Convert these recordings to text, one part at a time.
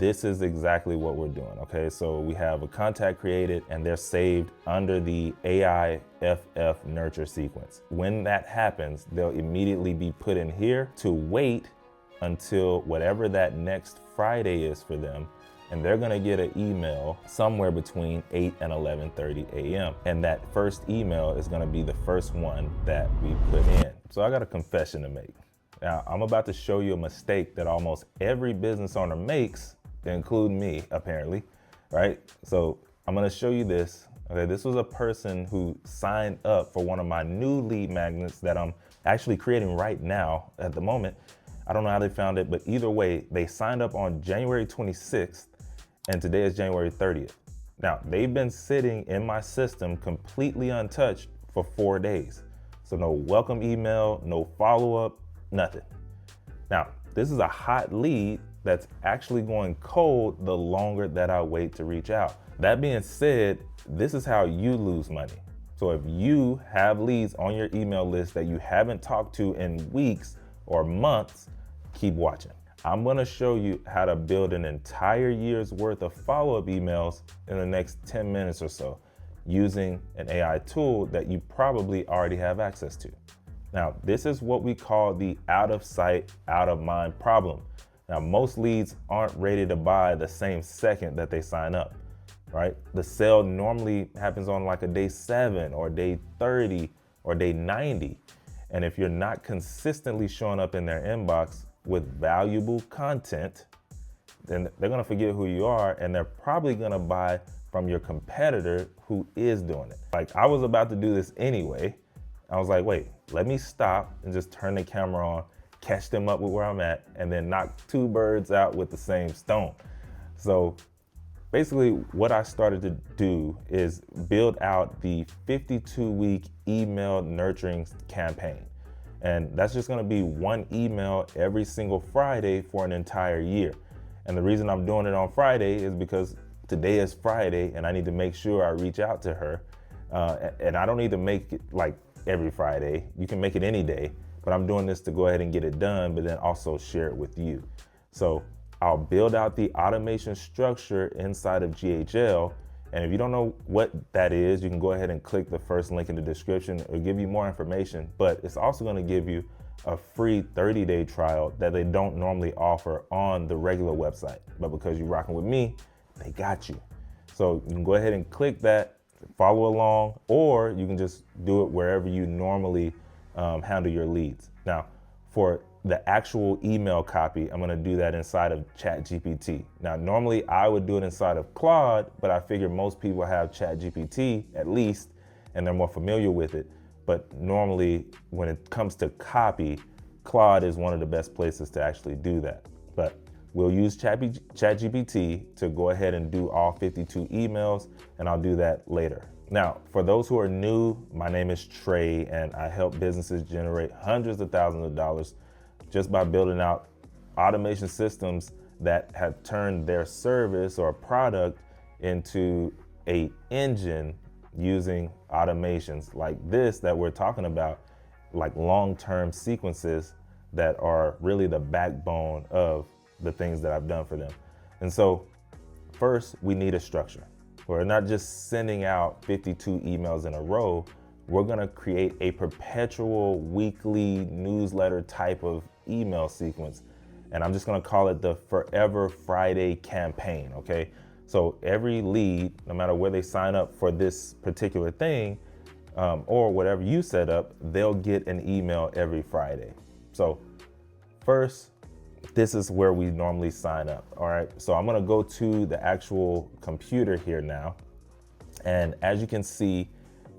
this is exactly what we're doing, okay? So we have a contact created and they're saved under the AI nurture sequence. When that happens, they'll immediately be put in here to wait until whatever that next Friday is for them. And they're gonna get an email somewhere between 8 and 11:30 a.m. And that first email is gonna be the first one that we put in. So I got a confession to make. Now, I'm about to show you a mistake that almost every business owner makes, including me, apparently, right? So I'm gonna show you this. Okay, this was a person who signed up for one of my new lead magnets that I'm actually creating right now at the moment. I don't know how they found it, but either way, they signed up on January 26th, and today is January 30th. Now, they've been sitting in my system completely untouched for 4 days. So no welcome email, no follow-up, nothing. Now, this is a hot lead that's actually going cold the longer that I wait to reach out. That being said, this is how you lose money. So if you have leads on your email list that you haven't talked to in weeks or months, keep watching. I'm gonna show you how to build an entire year's worth of follow-up emails in the next 10 minutes or so using an AI tool that you probably already have access to. Now, this is what we call the out of sight, out of mind problem. Now, most leads aren't ready to buy the same second that they sign up, right? The sale normally happens on like a day 7 or day 30 or day 90. And if you're not consistently showing up in their inbox with valuable content, then they're gonna forget who you are and they're probably gonna buy from your competitor who is doing it. Like, I was about to do this anyway. I was like, wait, let me stop and just turn the camera on, catch them up with where I'm at, and then knock 2 birds out with the same stone. So basically what I started to do is build out the 52-week email nurturing campaign. And that's just gonna be 1 email every single Friday for an entire year. And the reason I'm doing it on Friday is because today is Friday and I need to make sure I reach out to her. And I don't need to make it like every Friday. You can make it any day, but I'm doing this to go ahead and get it done, but then also share it with you. So I'll build out the automation structure inside of GHL. And if you don't know what that is, you can go ahead and click the first link in the description. It'll give you more information, but it's also gonna give you a free 30-day trial that they don't normally offer on the regular website. But because you're rocking with me, they got you. So you can go ahead and click that, follow along, or you can just do it wherever you normally handle your leads. Now, for the actual email copy, I'm gonna do that inside of ChatGPT. Now, normally I would do it inside of Claude, but I figure most people have ChatGPT at least, and they're more familiar with it. But normally when it comes to copy, Claude is one of the best places to actually do that. But we'll use ChatGPT to go ahead and do all 52 emails, and I'll do that later. Now, for those who are new, my name is Trey, and I help businesses generate hundreds of thousands of dollars just by building out automation systems that have turned their service or product into an engine using automations like this that we're talking about, like long-term sequences that are really the backbone of the things that I've done for them. And so first, we need a structure. We're not just sending out 52 emails in a row. We're gonna create a perpetual weekly newsletter type of email sequence. And I'm just gonna call it the Forever Friday campaign, okay? So every lead, no matter where they sign up for this particular thing, or whatever you set up, they'll get an email every Friday. So first, this is where we normally sign up, all right? So I'm gonna go to the actual computer here now. And as you can see,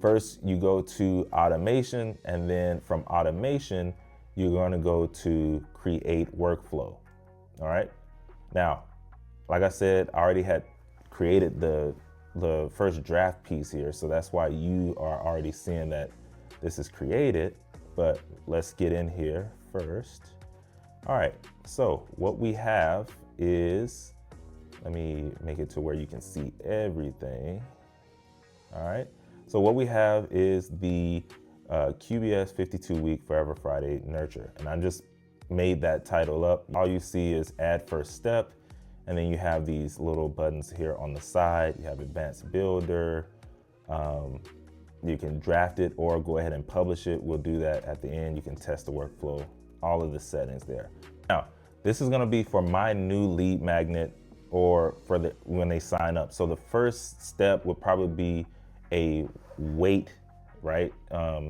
first you go to automation, and then from automation, you're gonna go to create workflow, all right? Now, like I said, I already had created the first draft piece here, so that's why you are already seeing that this is created, but let's get in here first. All right, so what we have is, let me make it to where you can see everything. All right, so what we have is the QBS 52-week Forever Friday Nurture, and I just made that title up. All you see is add first step, And then you have these little buttons here on the side. You have advanced builder. You can draft it or go ahead and publish it. We'll do that at the end. You can test the workflow, all of the settings there. Now, this is gonna be for my new lead magnet or for when they sign up. So the first step would probably be a wait, right,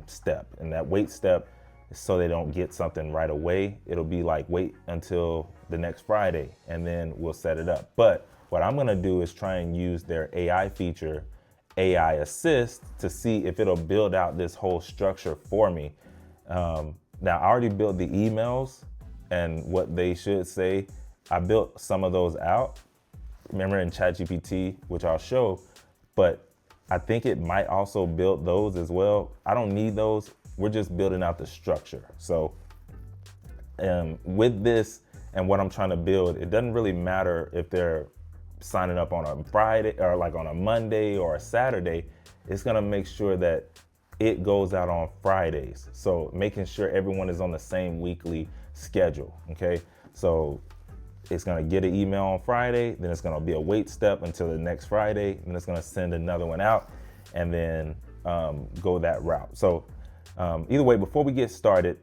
step. And that wait step is so they don't get something right away. It'll be like wait until the next Friday and then we'll set it up. But what I'm gonna do is try and use their AI feature, AI Assist, to see if it'll build out this whole structure for me. Now I already built the emails and what they should say. I built some of those out, remember, in ChatGPT, which I'll show, but I think it might also build those as well. I don't need those. We're just building out the structure. So with this and what I'm trying to build, it doesn't really matter if they're signing up on a Friday or like on a Monday or a Saturday. It's gonna make sure that it goes out on Fridays. So making sure everyone is on the same weekly schedule, okay? So it's gonna get an email on Friday, then it's gonna be a wait step until the next Friday, then it's gonna send another one out and then go that route. So either way, before we get started,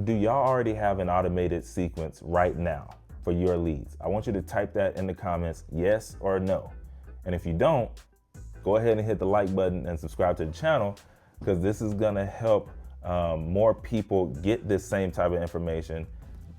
do y'all already have an automated sequence right now for your leads? I want you to type that in the comments, yes or no. And if you don't, go ahead and hit the like button and subscribe to the channel, because this is gonna help more people get this same type of information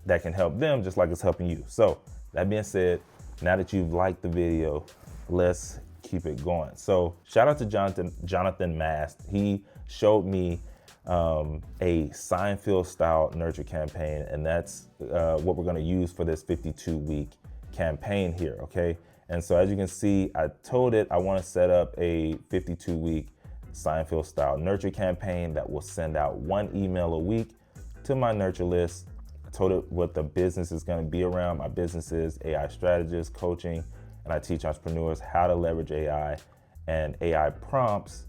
that can help them just like it's helping you. So that being said, now that you've liked the video, let's keep it going. So shout out to Jonathan Mast. He showed me a Seinfeld style nurture campaign, and that's what we're gonna use for this 52-week campaign here, okay? And so as you can see, I told it I wanna set up a 52-week Seinfeld style nurture campaign that will send out 1 email a week to my nurture list. I told it what the business is gonna be around. My business is AI strategist, coaching, and I teach entrepreneurs how to leverage AI and AI prompts.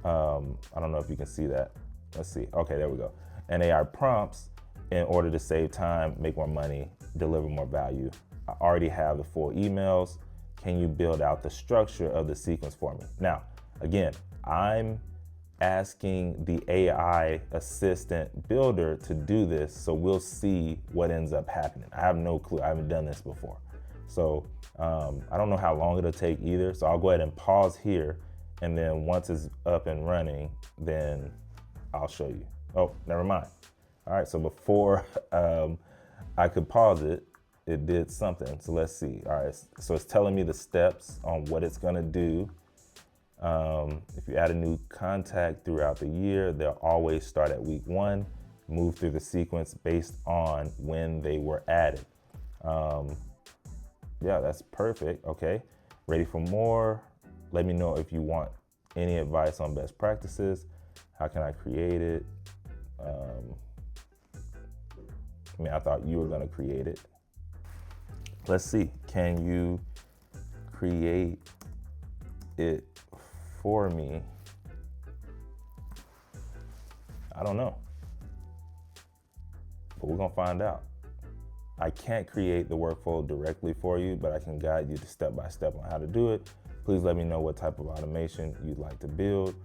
I don't know if you can see that. Let's see. Okay, there we go. And AI prompts in order to save time, make more money, deliver more value. I already have the full emails. Can you build out the structure of the sequence for me? Now, again, I'm asking the AI assistant builder to do this, so we'll see what ends up happening. I have no clue. I haven't done this before. So I don't know how long it'll take either. So I'll go ahead and pause here, and then once it's up and running, then I'll show you. Oh, never mind. All right, so before I could pause it, it did something. So let's see. All right, so it's telling me the steps on what it's gonna do. If you add a new contact throughout the year, they'll always start at week 1, move through the sequence based on when they were added. Yeah, that's perfect. Okay, ready for more? Let me know if you want any advice on best practices. How can I create it? I mean, I thought you were gonna create it. Let's see, can you create it for me? I don't know, but we're gonna find out. I can't create the workflow directly for you, but I can guide you to step-by-step on how to do it. Please let me know what type of automation you'd like to build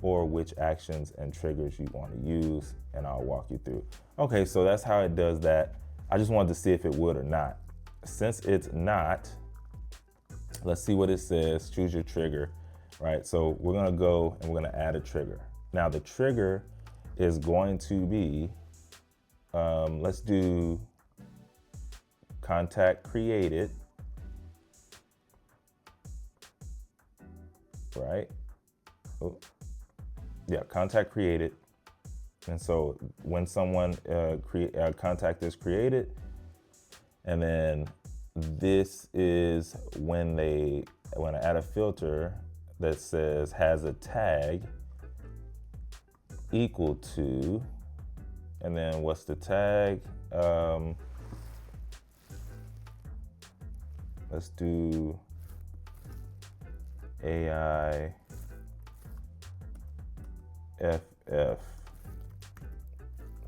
or which actions and triggers you want to use, and I'll walk you through. Okay, so that's how it does that. I just wanted to see if it would or not. Since it's not, let's see what it says. Choose your trigger, right? So we're gonna go and we're gonna add a trigger. Now the trigger is going to be, let's do contact created, right? Oh, yeah, contact created. And so when someone contact is created, and then this is when I add a filter that says has a tag equal to, and then what's the tag? Let's do AI FF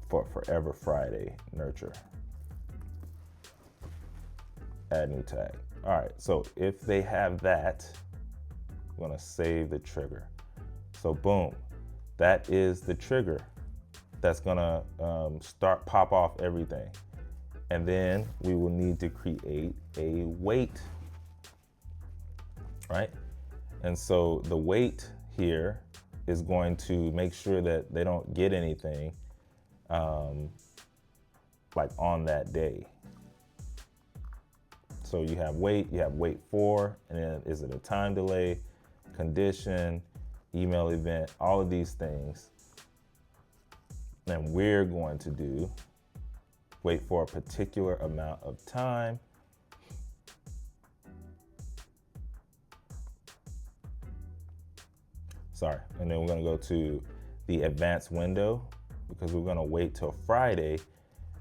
for Forever Friday Nurture. Add new tag. All right, so if they have that, I'm gonna save the trigger. So boom, that is the trigger that's gonna pop off everything. And then we will need to create a wait, right? And so the wait here is going to make sure that they don't get anything like on that day. So you have wait for, and then is it a time delay, condition, email event, all of these things. And we're going to do wait for a particular amount of time. Sorry, and then we're gonna go to the advanced window because we're gonna wait till Friday,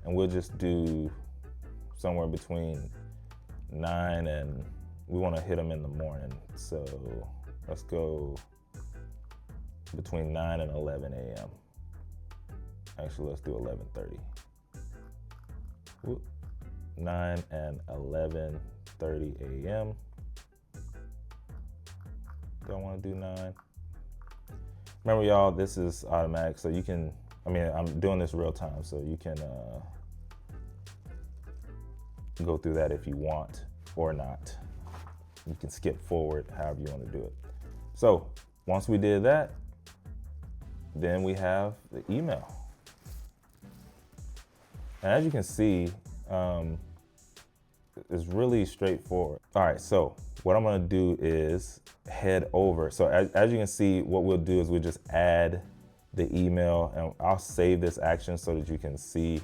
and we'll just do somewhere between 9 and we wanna hit them in the morning. So let's go between 9 and 11 a.m. Actually, let's do 11:30. 9 and 11:30 a.m. Don't want to do 9. Remember, y'all, this is automatic, so you can, I'm doing this real time, so you can go through that if you want or not. You can skip forward however you want to do it. So once we did that, then we have the email. And as you can see, it's really straightforward. All right, so what I'm gonna do is head over. So as you can see, what we'll do is we'll just add the email, and I'll save this action so that you can see.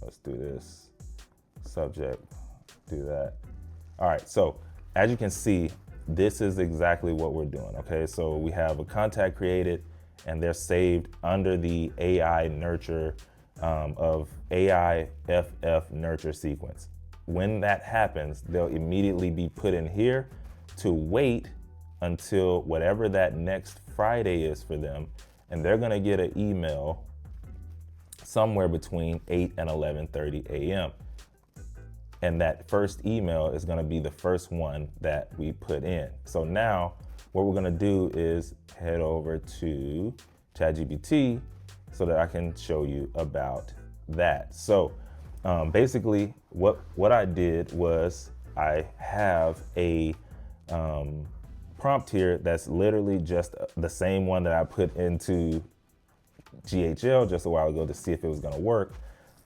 Let's do this, subject, do that. All right, so as you can see, this is exactly what we're doing, okay? So we have a contact created, and they're saved under the AI nurture of AI nurture sequence. When that happens, they'll immediately be put in here to wait until whatever that next Friday is for them, and they're gonna get an email somewhere between 8 and 11:30 a.m. And that first email is gonna be the first one that we put in. So now what we're gonna do is head over to ChatGPT so that I can show you about that. So basically what I did was I have a prompt here that's literally just the same one that I put into GHL just a while ago to see if it was gonna work.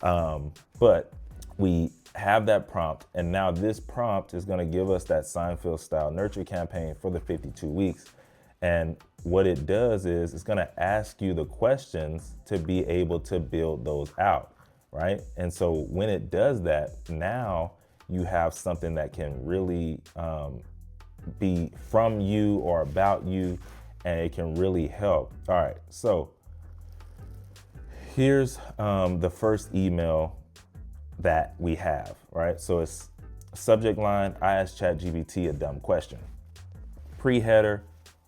But we have that prompt, and now this prompt is gonna give us that Seinfeld style nurture campaign for the 52 weeks. And what it does is it's gonna ask you the questions to be able to build those out, right? And so when it does that, now you have something that can really be from you or about you, and it can really help. All right, so here's the first email that we have, right? So it's subject line, I asked ChatGPT a dumb question. Pre-header,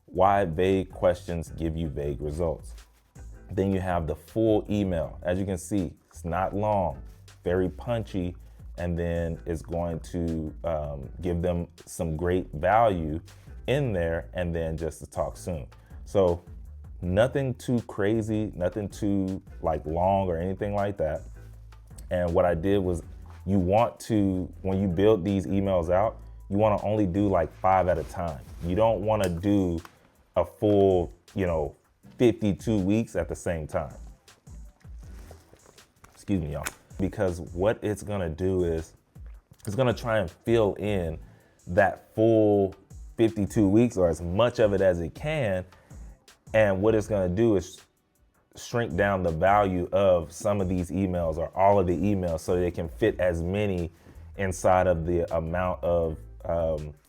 why vague questions give you vague results. Then you have the full email. As you can see, it's not long, very punchy, and then it's going to give them some great value in there, and then just to talk soon. So nothing too crazy, nothing too long or anything like that. And what I did was, you want to, when you build these emails out, you want to only do 5 at a time. You don't want to do a full, 52 weeks at the same time. Excuse me, y'all. Because what it's gonna do is, it's gonna try and fill in that full 52 weeks or as much of it as it can. And what it's gonna do is shrink down the value of some of these emails or all of the emails so they can fit as many inside of the amount of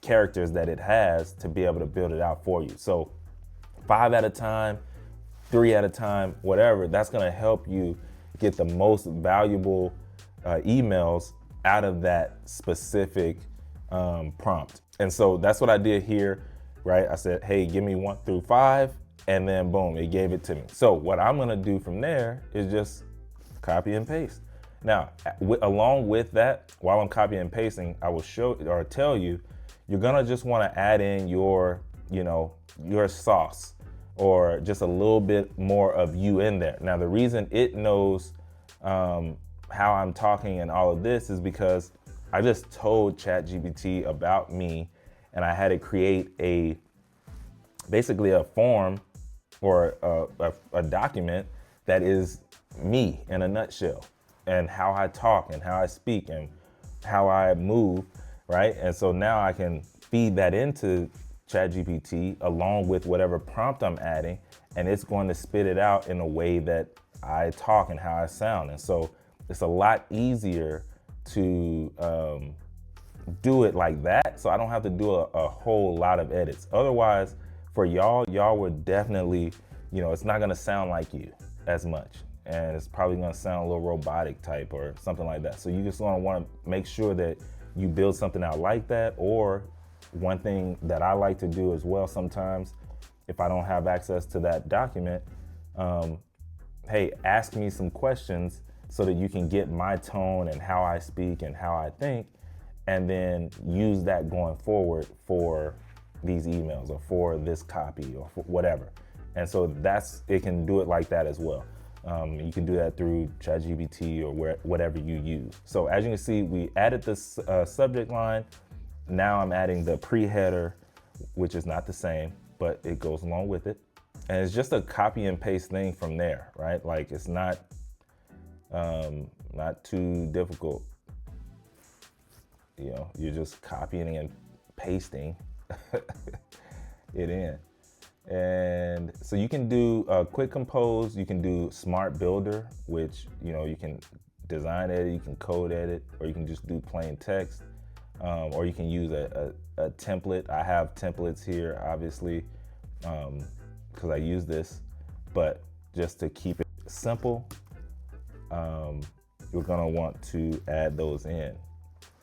characters that it has to be able to build it out for you. So 5 at a time, 3 at a time, whatever, that's gonna help you get the most valuable emails out of that specific prompt. And so that's what I did here, right? I said, hey, give me 1 through 5, and then boom, it gave it to me. So what I'm gonna do from there is just copy and paste. Now, along with that, while I'm copying and pasting, I will show or tell you, you're gonna just wanna add in your sauce or just a little bit more of you in there. Now, the reason it knows how I'm talking and all of this is because I just told ChatGPT about me, and I had it create basically a form or a document that is me in a nutshell, and how I talk and how I speak and how I move, right? And so now I can feed that into ChatGPT along with whatever prompt I'm adding, and it's going to spit it out in a way that I talk and how I sound. And so it's a lot easier to do it like that, so I don't have to do a whole lot of edits. Otherwise, for y'all would definitely, it's not gonna sound like you as much, and it's probably gonna sound a little robotic type or something like that. So you just wanna make sure that you build something out like that. Or one thing that I like to do as well sometimes, if I don't have access to that document, hey, ask me some questions so that you can get my tone and how I speak and how I think, and then use that going forward for these emails or for this copy or for whatever. And so it can do it like that as well. You can do that through ChatGPT or whatever you use. So as you can see, we added this subject line. Now I'm adding the pre-header, which is not the same, but it goes along with it. And it's just a copy and paste thing from there, right? Like, it's not too difficult. You're just copying and pasting it in. And so you can do quick compose, you can do smart builder, which you can design edit, you can code edit, or you can just do plain text, or you can use a template. I have templates here, obviously, because I use this, but just to keep it simple, you're gonna want to add those in.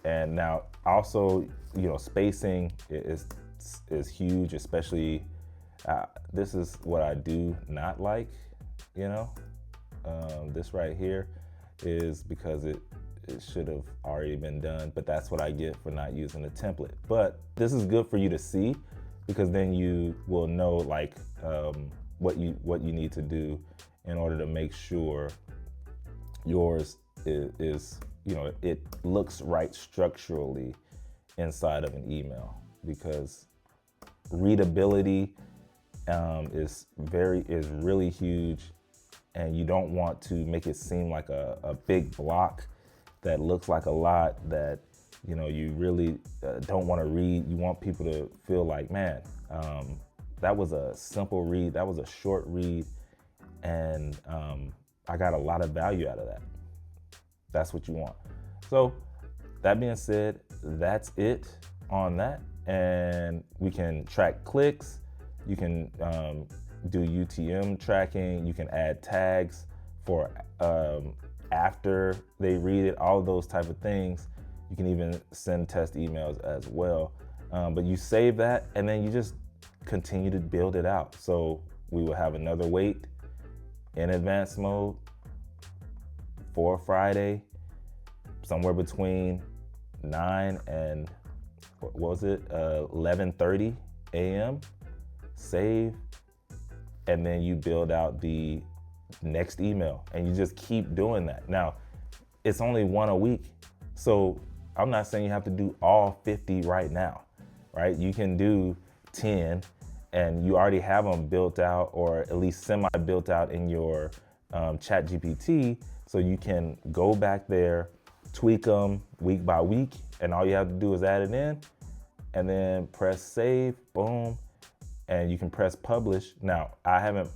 And now also, spacing is huge, especially this is what I do not like, this right here is because it should have already been done, but that's what I get for not using a template. But this is good for you to see, because then you will know what you need to do in order to make sure yours is it looks right structurally inside of an email, because readability is really huge, and you don't want to make it seem like a big block that looks like a lot that you really don't want to read. You want people to feel like, man, that was a simple read, that was a short read, and I got a lot of value out of that. That's what you want. So that being said, that's it on that. And we can track clicks. You can do UTM tracking. You can add tags for after they read it, all of those type of things. You can even send test emails as well. But you save that, and then you just continue to build it out. So we will have another wait in advanced mode for Friday, somewhere between 9 and 11:30 a.m. Save, and then you build out the next email, and you just keep doing that. Now, it's only one a week, so I'm not saying you have to do all 50 right now, right? You can do 10, and you already have them built out, or at least semi-built out in your ChatGPT, so you can go back there, tweak them week by week, and all you have to do is add it in, and then press save, boom, and you can press publish. Now, I haven't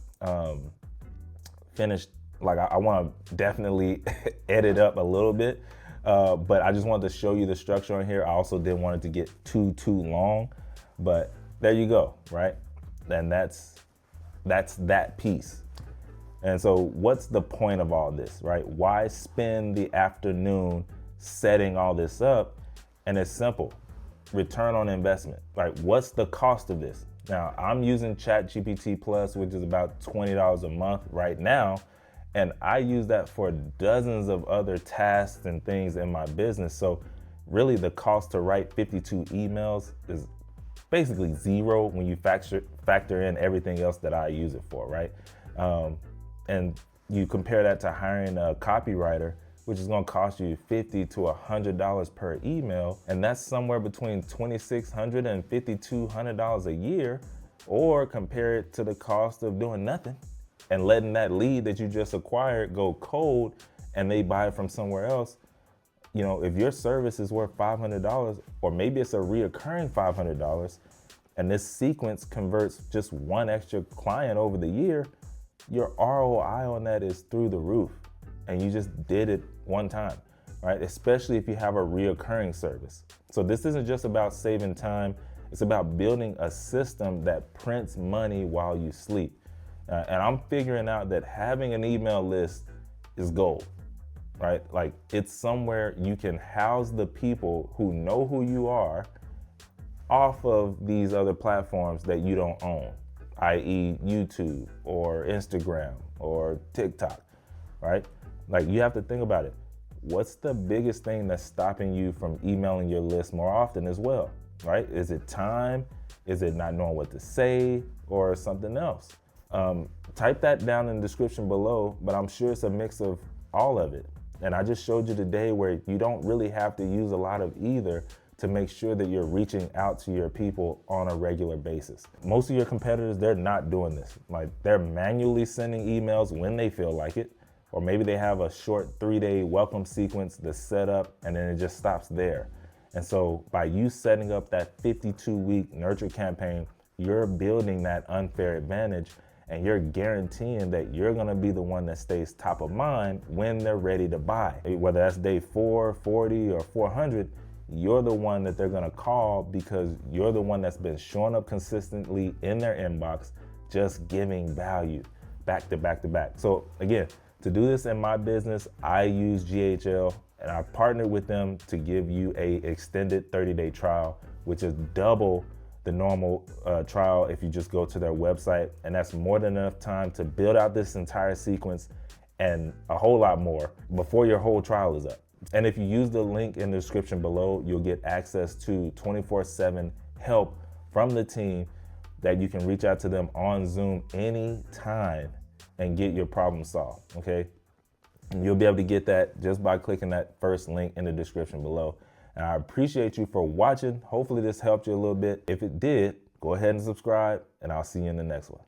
finished, I want to definitely edit up a little bit, but I just wanted to show you the structure on here. I also didn't want it to get too long, but there you go, right? And that's that piece. And so what's the point of all this, right? Why spend the afternoon setting all this up? And it's simple. Return on investment. Like, what's the cost of this? Now, I'm using ChatGPT Plus, which is about $20 a month right now, And I use that for dozens of other tasks and things in my business. So really the cost to write 52 emails is basically zero when you factor in everything else that I use it for, right? And you compare that to hiring a copywriter, which is gonna cost you $50 to $100 per email, and that's somewhere between $2,600 and $5,200 a year, or compare it to the cost of doing nothing and letting that lead that you just acquired go cold and they buy it from somewhere else. You know, if your service is worth $500, or maybe it's a reoccurring $500, and this sequence converts just one extra client over the year, your ROI on that is through the roof. And you just did it one time, right? Especially if you have a reoccurring service. So this isn't just about saving time, it's about building a system that prints money while you sleep. And I'm figuring out that having an email list is gold, right? Like, it's somewhere you can house the people who know who you are off of these other platforms that you don't own, i.e. YouTube or Instagram or TikTok, right? Like, you have to think about it. What's the biggest thing that's stopping you from emailing your list more often as well, right? Is it time? Is it not knowing what to say, or something else? Type that down in the description below, but I'm sure it's a mix of all of it. And I just showed you today where you don't really have to use a lot of either to make sure that you're reaching out to your people on a regular basis. Most of your competitors, they're not doing this. Like, they're manually sending emails when they feel like it, or maybe they have a short 3-day welcome sequence that's set up and then it just stops there. And so by you setting up that 52-week nurture campaign, you're building that unfair advantage, and you're guaranteeing that you're gonna be the one that stays top of mind when they're ready to buy. Whether that's day 4, 40, or 400, you're the one that they're gonna call because you're the one that's been showing up consistently in their inbox, just giving value back to back to back. So again, to do this in my business, I use GHL, and I partnered with them to give you a extended 30-day trial, which is double the normal trial if you just go to their website. And that's more than enough time to build out this entire sequence and a whole lot more before your whole trial is up. And if you use the link in the description below, you'll get access to 24/7 help from the team that you can reach out to them on Zoom anytime and get your problem solved, okay? And you'll be able to get that just by clicking that first link in the description below. And I appreciate you for watching. Hopefully this helped you a little bit. If it did, go ahead and subscribe, and I'll see you in the next one.